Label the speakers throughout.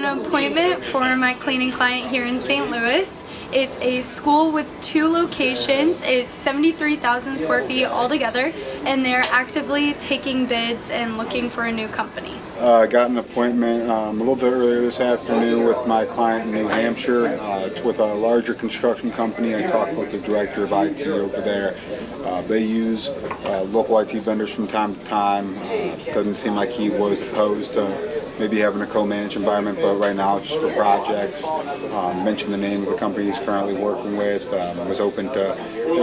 Speaker 1: got an appointment for my cleaning client here in St. Louis. It's a school with 2 locations. It's 73,000 square feet altogether, and they're actively taking bids and looking for a new company.
Speaker 2: I got an appointment a little bit earlier this afternoon with my client in New Hampshire. It's with a larger construction company. I talked with the director of IT over there. They use local IT vendors from time to time. Doesn't seem like he was opposed to maybe having a co-managed environment, but right now it's just for projects. Mentioned the name of the company he's currently working with. Was open to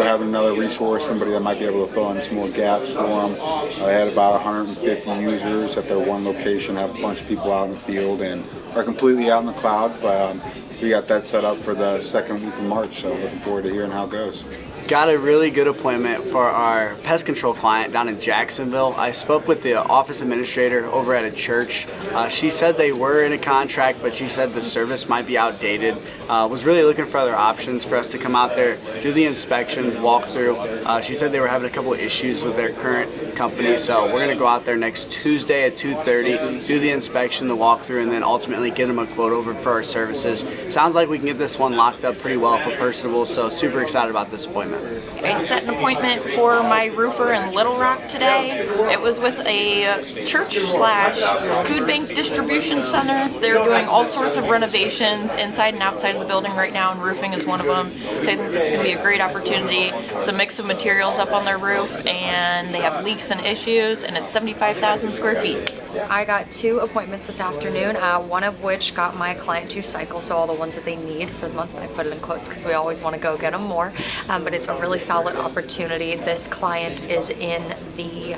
Speaker 2: having another resource, somebody that might be able to fill in some more gaps for them. They had about 150 users at their one location, have a bunch of people out in the field and are completely out in the cloud, but we got that set up for the second week of March, so looking forward to hearing how it goes.
Speaker 3: Got a really good appointment for our pest control client down in Jacksonville. I spoke with the office administrator over at a church. She said they were in a contract, but she said the service might be outdated. Was really looking for other options for us to come out there, do the inspection, walk through. She said they were having a couple of issues with their current company, so we're going to go out there next Tuesday at 2:30, do the inspection, the walkthrough, and then ultimately get them a quote over for our services. Sounds like we can get this one locked up pretty well for personable, so super excited about this appointment.
Speaker 4: I set an appointment for my roofer in Little Rock today. It was with a church/food bank distribution center. They're doing all sorts of renovations inside and outside of the building right now, and roofing is one of them. So I think this is going to be a great opportunity. It's a mix of materials up on their roof, and they have leaks and issues, and it's 75,000 square feet.
Speaker 5: I got 2 appointments this afternoon, one of which got my client to cycle, so all the ones that they need for the month. I put it in quotes because we always want to go get them more, but it's a really solid opportunity. This client is in the,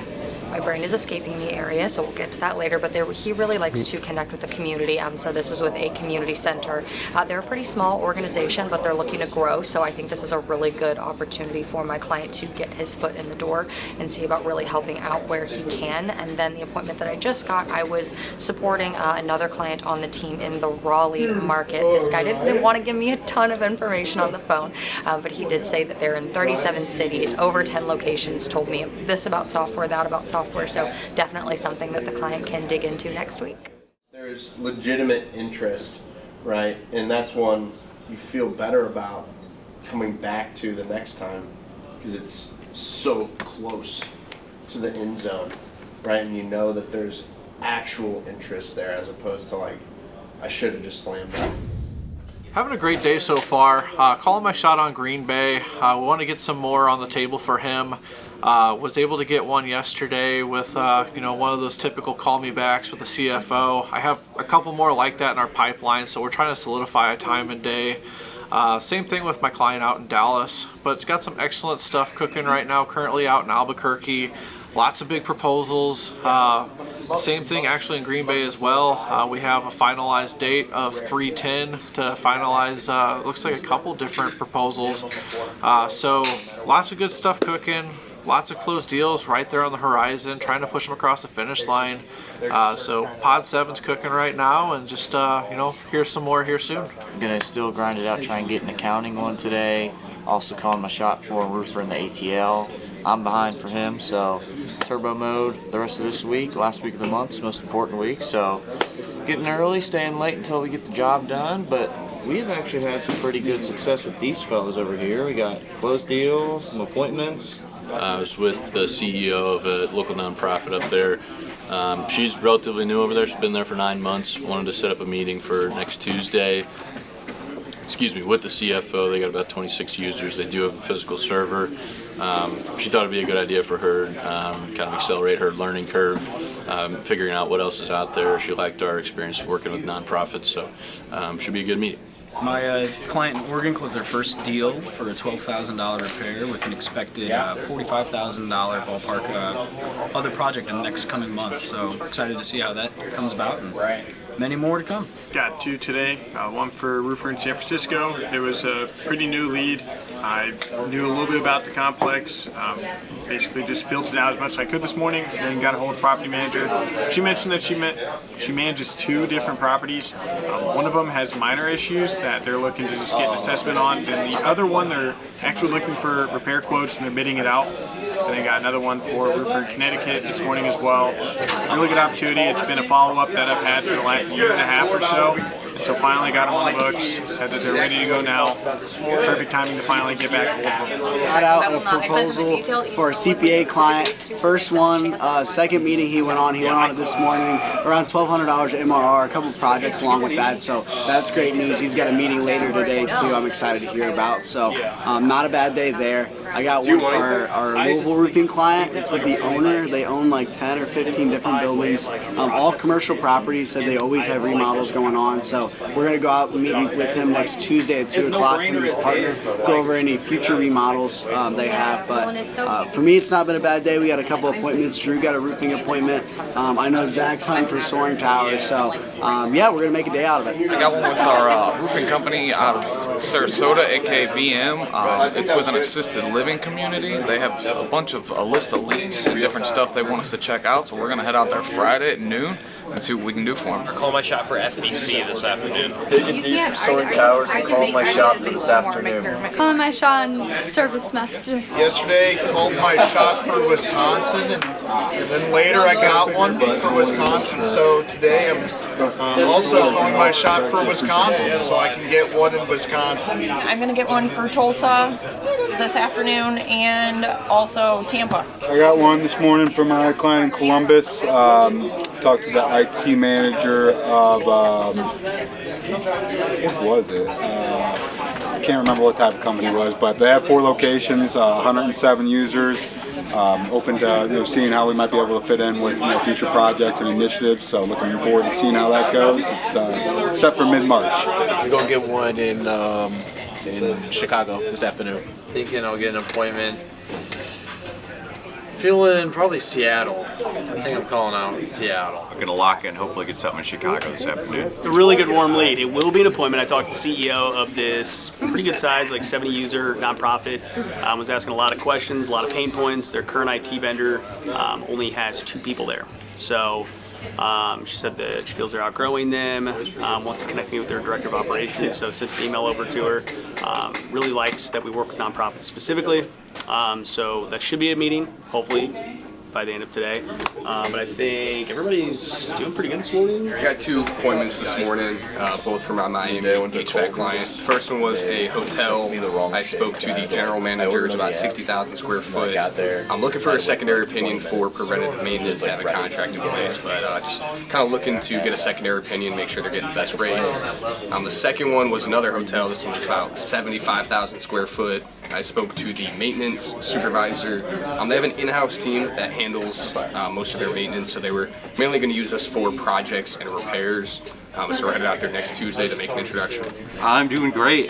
Speaker 5: my brain is escaping the area, so we'll get to that later, but he really likes to connect with the community, so this was with a community center. They're a pretty small organization, but they're looking to grow, so I think this is a really good opportunity for my client to get his foot in the door and see about really helping out where he can. And then the appointment that I just got, I was supporting another client on the team in the Raleigh market. This guy didn't want to give me a ton of information on the phone, but he did say that they're in 37 cities, over 10 locations, told me this about software, that about software, so definitely something that the client can dig into next week.
Speaker 6: There's legitimate interest, right? And that's one you feel better about coming back to the next time because it's so close to the end zone, right? And you know that there's actual interest there as opposed to like, I should have just slammed it.
Speaker 7: Having a great day so far. Calling my shot on Green Bay. We want to get some more on the table for him. Was able to get one yesterday with one of those typical call me backs with the CFO. I have a couple more like that in our pipeline, so we're trying to solidify a time and day. Same thing with my client out in Dallas, but it's got some excellent stuff cooking right now, currently out in Albuquerque. Lots of big proposals. Same thing actually in Green Bay as well. We have a finalized date of 3/10 to finalize, looks like a couple different proposals. So lots of good stuff cooking. Lots of closed deals right there on the horizon, trying to push them across the finish line. So Pod 7's cooking right now, and just, here's some more here soon.
Speaker 8: I'm going to still grind it out, try and get an accounting one today. Also calling my shot for a roofer in the ATL. I'm behind for him, so turbo mode the rest of this week. Last week of the month is the most important week, so getting early, staying late until we get the job done. But we have actually had some pretty good success with these fellas over here. We got closed deals, some appointments.
Speaker 9: I was with the CEO of a local nonprofit up there. She's relatively new over there. She's been there for 9 months. Wanted to set up a meeting for next Tuesday. With the CFO. They got about 26 users. They do have a physical server. She thought it'd be a good idea for her, kind of accelerate her learning curve, figuring out what else is out there. She liked our experience working with nonprofits, so should be a good meeting.
Speaker 10: My client in Oregon closed their first deal for a $12,000 repair with an expected $45,000 ballpark other project in the next coming months. So excited to see how that comes about, and many more to come.
Speaker 11: Got 2 today, one for a roofer in San Francisco. It was a pretty new lead. I knew a little bit about the complex, basically just built it out as much as I could this morning, and then got a hold of the property manager. She mentioned that she manages 2 different properties. One of them has minor issues that they're looking to just get an assessment on, and the other one they're actually looking for repair quotes and they're bidding it out. and then got another one for a roofer in Connecticut this morning as well. Really good opportunity. It's been a follow-up that I've had for the last year and a half or so. And so finally got them on the books, said that they're ready to go now. Perfect timing to finally get back hold of them.
Speaker 3: Got out a proposal for a CPA client. First one, second meeting he went on it this morning. Around $1,200 MRR, a couple projects along with that. So that's great news. He's got a meeting later today too. I'm excited to hear about. So not a bad day there. I got one for our Louisville roofing client. It's with the owner. They own like 10 or 15 different buildings, all commercial properties. Said they always have remodels going on. So we're gonna go out and meet with him next Tuesday at 2 o'clock. Him and his partner go over any future remodels they have. But for me, it's not been a bad day. We got a couple appointments. Drew got a roofing appointment. I know Zach's hunting for soaring towers. So yeah, we're gonna make a day out of it.
Speaker 12: I got one with our roofing company out of Sarasota, aka VM. It's with an assisted living community. They have a list of leaks and different stuff they want us to check out. So we're gonna head out there Friday at noon and see what we can do for them.
Speaker 13: Call my shot for FBC this afternoon.
Speaker 14: Digging deep for soaring towers and calling my shot for this afternoon.
Speaker 1: Calling my shot on Service Master.
Speaker 14: Yesterday, called my shot for Wisconsin, and then later I got one for Wisconsin. So today I'm also calling my shot for Wisconsin, so I can get one in Wisconsin.
Speaker 4: I'm going to get one for Tulsa this afternoon and also Tampa.
Speaker 2: I got one this morning for my client in Columbus. Talked to the IT manager of, what was it? I can't remember what type of company it was, but they have 4 locations, 107 users. Open to seeing how we might be able to fit in with future projects and initiatives. So looking forward to seeing how that goes. It's set for mid-March.
Speaker 15: We're gonna get one in Chicago this afternoon.
Speaker 16: Thinking I'll get an appointment. Feeling probably Seattle. I think I'm calling out Seattle.
Speaker 17: I'm gonna lock in, hopefully get something in Chicago this afternoon.
Speaker 18: It's a really good warm lead. It will be an appointment. I talked to the CEO of this pretty good size, like 70 user nonprofit. Was asking a lot of questions, a lot of pain points. Their current IT vendor only has 2 people there. So she said that she feels they're outgrowing them, wants to connect me with their director of operations, so sent an email over to her. Really likes that we work with nonprofits specifically. So that should be a meeting, hopefully, by the end of today. But I think everybody's doing pretty good this morning.
Speaker 19: I got 2 appointments this morning, both from my HVAC client. The first one was a hotel. I spoke to the general manager. It's about 60,000 square foot. I'm looking for a secondary opinion for preventative maintenance. I have a contract in place, but just kind of looking to get a secondary opinion, make sure they're getting the best rates. The second one was another hotel. This one was about 75,000 square foot. I spoke to the maintenance supervisor. They have an in-house team that handles most of their maintenance, so they were mainly going to use us for projects and repairs. So we're headed out there next Tuesday to make an introduction.
Speaker 17: I'm doing great.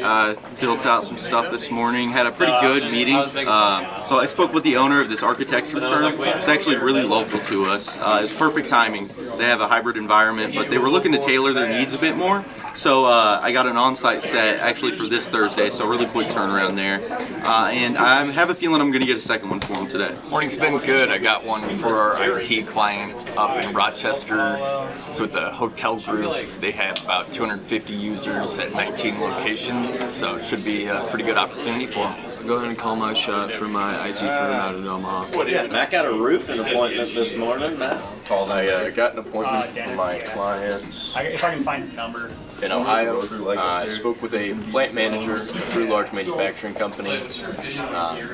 Speaker 17: Built out some stuff this morning. Had a pretty good meeting. So I spoke with the owner of this architecture firm. It's actually really local to us. It was perfect timing. They have a hybrid environment, but they were looking to tailor their needs a bit more. So I got an on-site set actually for this Thursday, so really quick turnaround there. And I have a feeling I'm going to get a second one for them today.
Speaker 20: Morning's been good. I got one for our IT client up in Rochester. So with the hotel group, they have about 250 users at 19 locations, so it should be a pretty good opportunity for them.
Speaker 21: So go ahead and call my shot for my IT firm out of Omaha.
Speaker 22: Matt got a roofing appointment this morning, Matt.
Speaker 19: I got an appointment for my client.
Speaker 18: If I can find the number.
Speaker 19: In Ohio, I spoke with a plant manager through a large manufacturing company.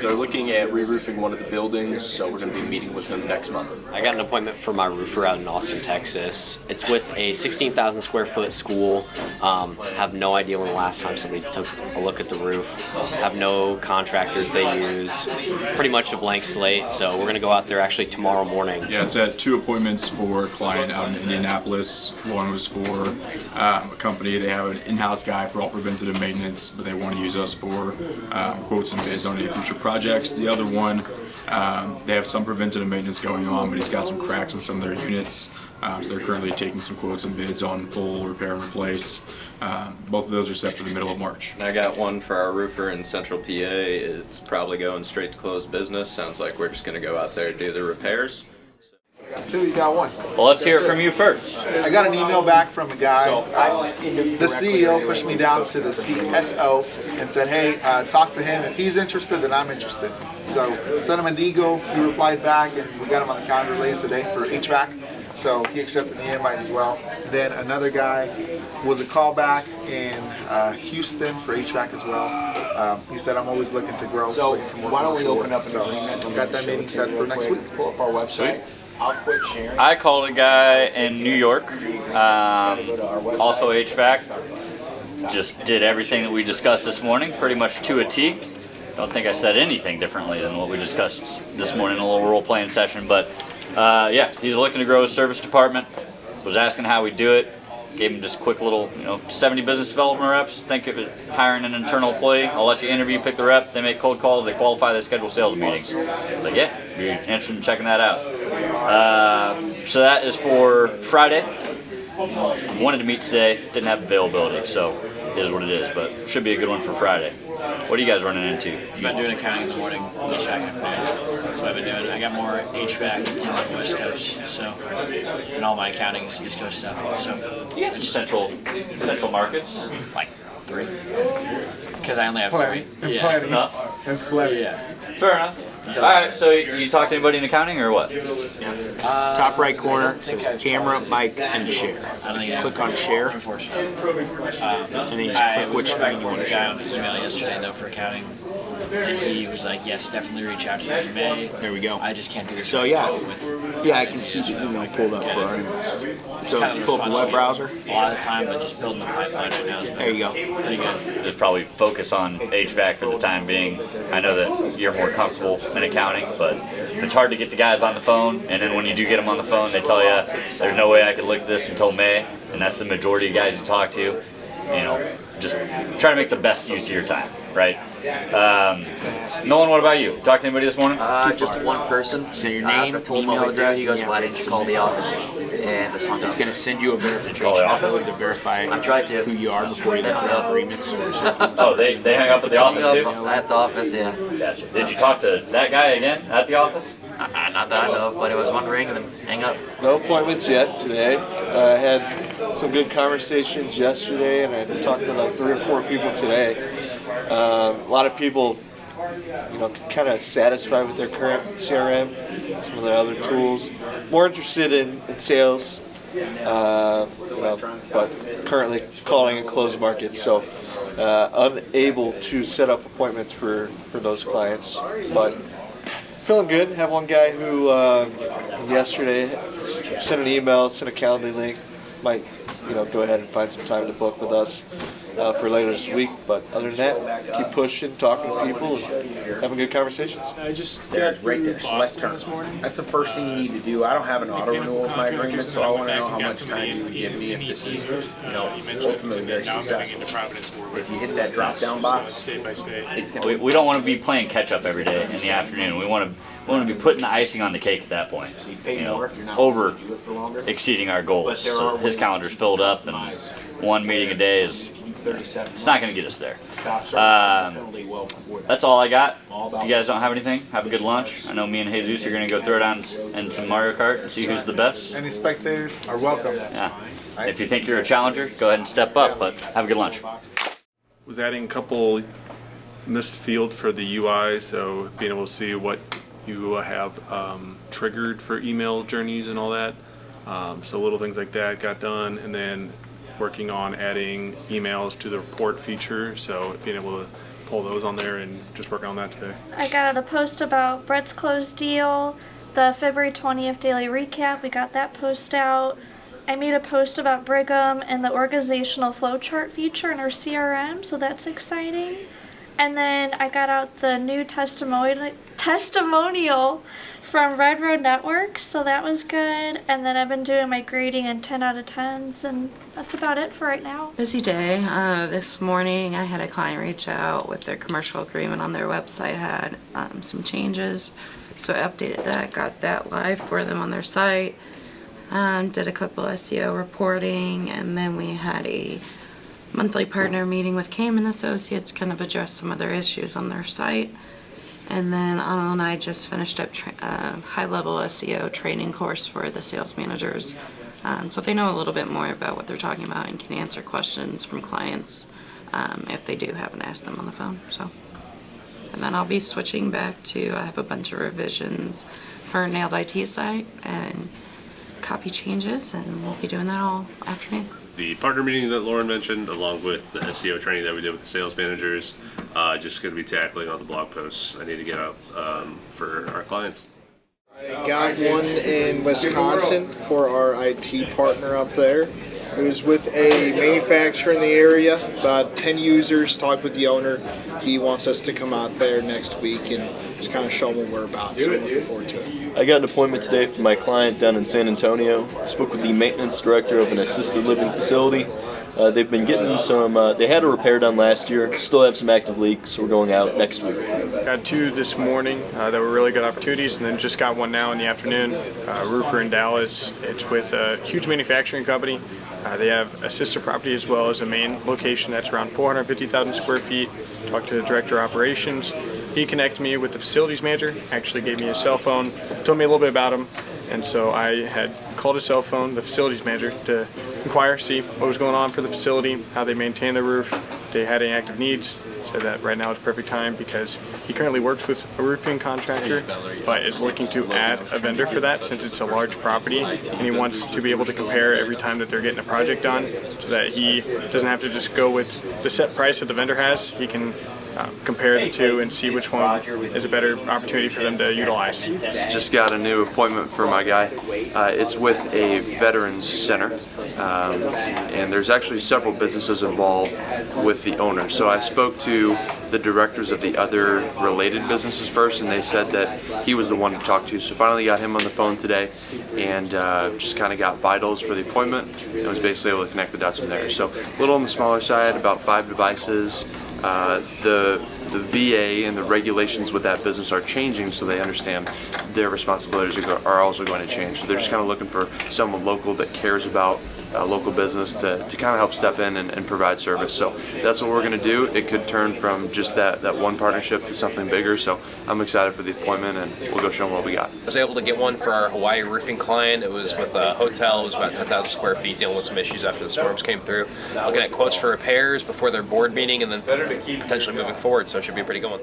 Speaker 19: They're looking at re-roofing one of the buildings, so we're going to be meeting with them next month.
Speaker 22: I got an appointment for my roofer out in Austin, Texas. It's with a 16,000 square foot school. Have no idea when the last time somebody took a look at the roof. Have no contractors they use. Pretty much a blank slate, so we're going to go out there actually tomorrow morning.
Speaker 23: Yeah, so I had 2 appointments for a client out in Indianapolis. One was for a company. They have an in-house guy for all preventative maintenance, but they want to use us for quotes and bids on any future projects. The other one, they have some preventative maintenance going on, but he's got some cracks in some of their units. So they're currently taking some quotes and bids on full repair and replace. Both of those are set for the middle of March.
Speaker 24: I got one for our roofer in Central PA. It's probably going straight to closed business. Sounds like we're just going to go out there and do the repairs.
Speaker 14: Two, you got one.
Speaker 5: Well, let's hear it from you first.
Speaker 14: I got an email back from a guy. The CEO pushed me down to the CSO and said, hey, talk to him. If he's interested, then I'm interested. So sent him an email. He replied back, and we got him on the calendar later today for HVAC. So he accepted the invite as well. Then another guy was a callback in Houston for HVAC as well. He said, I'm always looking to grow.
Speaker 10: So why don't we open up an agreement?
Speaker 14: Got that meeting set for next week.
Speaker 10: Pull up our website. I'll quit sharing.
Speaker 5: I called a guy in New York, also HVAC. Just did everything that we discussed this morning, pretty much to a T. Don't think I said anything differently than what we discussed this morning in a little role-playing session, but yeah, he's looking to grow his service department. Was asking how we do it. Gave him just a quick little, 70 business development reps. Think of it hiring an internal employee. I'll let you interview, pick the rep. They make cold calls. They qualify. They schedule sales meetings. Like, yeah, if you're interested in checking that out. So that is for Friday. Wanted to meet today. Didn't have availability, so it is what it is. But should be a good one for Friday. What are you guys running into?
Speaker 10: I've been doing accounting in the morning, HVAC afternoon. That's what I've been doing. I got more HVAC in the West Coast, so, and all my accounting is East Coast stuff. So
Speaker 5: you got some central markets?
Speaker 10: Like 3. Because I only have 3. Yeah.
Speaker 5: That's enough.
Speaker 14: That's plenty.
Speaker 10: Yeah.
Speaker 5: Fair enough. All right, so you talk to anybody in accounting or what?
Speaker 10: Top right corner says camera, mic, and share. Click on share. And then you just click which screen you want to share. I got an email yesterday though for accounting. And he was like, yes, definitely reach out to me in May. There we go. I just can't do this. So yeah, I can see your email pulled up for our So you pull up the web browser? A lot of the time, but just building the pipeline right now is there you go. Pretty good.
Speaker 5: Just probably focus on HVAC for the time being. I know that you're more comfortable in accounting, but it's hard to get the guys on the phone, and then when you do get them on the phone, they tell you, there's no way I could look at this until May, and that's the majority of guys you talk to. Just try to make the best use of your time, right? Nolan, what about you? Talk to anybody this morning?
Speaker 6: Just one person. So your name, email address. He goes, "Why didn't you call the office?" And it's going to send you a verification code to verify who you are before you get the agreements.
Speaker 5: Oh, they hang up at the office too?
Speaker 6: At the office, yeah.
Speaker 5: Gotcha. Did you talk to that guy again at the office?
Speaker 6: Not that I know of, but it was one ring and then hang up.
Speaker 7: No appointments yet today. I had some good conversations yesterday, and I talked to like 3 or 4 people today. A lot of people, kind of satisfied with their current CRM, some of their other tools. More interested in sales, but currently calling and closed markets. So unable to set up appointments for those clients, but feeling good. Have one guy who yesterday sent an email, sent a calendar link. Might go ahead and find some time to book with us for later this week. But other than that, keep pushing, talking to people, and having good conversations.
Speaker 10: I just there's right there, select term. That's the first thing you need to do. I don't have an auto renewal of my agreement, so I want to know how much time you would give me if this is, ultimately very successful. If you hit that drop-down box, it's going to
Speaker 5: we don't want to be playing catch-up every day in the afternoon. We want to be putting the icing on the cake at that point. Over exceeding our goals. So his calendar's filled up, and one meeting a day is it's not going to get us there. That's all I got. If you guys don't have anything, have a good lunch. I know me and Jesus are going to go throw down in some Mario Kart and see who's the best.
Speaker 14: Any spectators are welcome.
Speaker 5: Yeah. If you think you're a challenger, go ahead and step up, but have a good lunch.
Speaker 11: Was adding a couple missed fields for the UI, so being able to see what you have triggered for email journeys and all that. So little things like that got done, and then working on adding emails to the report feature, so being able to pull those on there and just working on that today.
Speaker 8: I got out a post about Brett's closed deal, the February 20th daily recap, we got that post out. I made a post about Brigham and the organizational flowchart feature in our CRM, so that's exciting. And then I got out the new testimonial from Red Road Network, so that was good. And then I've been doing my grading in 10 out of 10s, and that's about it for right now.
Speaker 25: Busy day. This morning I had a client reach out with their commercial agreement on their website, had some changes. So I updated that, got that live for them on their site. Did a couple SEO reporting, and then we had a monthly partner meeting with Cayman Associates, kind of address some of their issues on their site. And then Anil and I just finished up a high-level SEO training course for the sales managers. So they know a little bit more about what they're talking about and can answer questions from clients if they do happen to ask them on the phone. So, and then I'll be switching back to, I have a bunch of revisions for our Nailed IT site and copy changes, and we'll be doing that all afternoon.
Speaker 1: The partner meeting that Lauren mentioned, along with the SEO training that we did with the sales managers, just going to be tackling all the blog posts I need to get out for our clients.
Speaker 14: I got one in Wisconsin for our IT partner up there. It was with a manufacturer in the area, about 10 users, talked with the owner. He wants us to come out there next week and just kind of show them what we're about, so I'm looking forward to it.
Speaker 3: I got an appointment today for my client down in San Antonio. I spoke with the maintenance director of an assisted living facility. They've been getting some, they had a repair done last year, still have some active leaks, so we're going out next week.
Speaker 11: Got two this morning that were really good opportunities, and then just got one now in the afternoon. Roofer in Dallas. It's with a huge manufacturing company. They have a sister property as well as a main location that's around 450,000 square feet. Talked to the director of operations. He connected me with the facilities manager, actually gave me his cell phone, told me a little bit about him, and so I had called his cell phone, the facilities manager, to inquire, see what was going on for the facility, how they maintain the roof, if they had any active needs. Said that right now is perfect time because he currently works with a roofing contractor, but is looking to add a vendor for that since it's a large property, and he wants to be able to compare every time that they're getting a project done so that he doesn't have to just go with the set price that the vendor has. He can compare the two and see which one is a better opportunity for them to utilize.
Speaker 17: Just got a new appointment for my guy. It's with a veterans center, and there's actually several businesses involved with the owner. So I spoke to the directors of the other related businesses first, and they said that he was the one to talk to. So finally got him on the phone today, and just kind of got vitals for the appointment, and was basically able to connect the dots from there. So a little on the smaller side, about 5 devices. The VA and the regulations with that business are changing, so they understand their responsibilities are also going to change. So they're just kind of looking for someone local that cares about local business to kind of help step in and provide service. So that's what we're going to do. It could turn from just that one partnership to something bigger. So I'm excited for the appointment, and we'll go show them what we got.
Speaker 9: I was able to get one for our Hawaii roofing client. It was with a hotel. It was about 10,000 square feet, dealing with some issues after the storms came through. Looking at quotes for repairs before their board meeting, and then potentially moving forward. So it should be a pretty good one.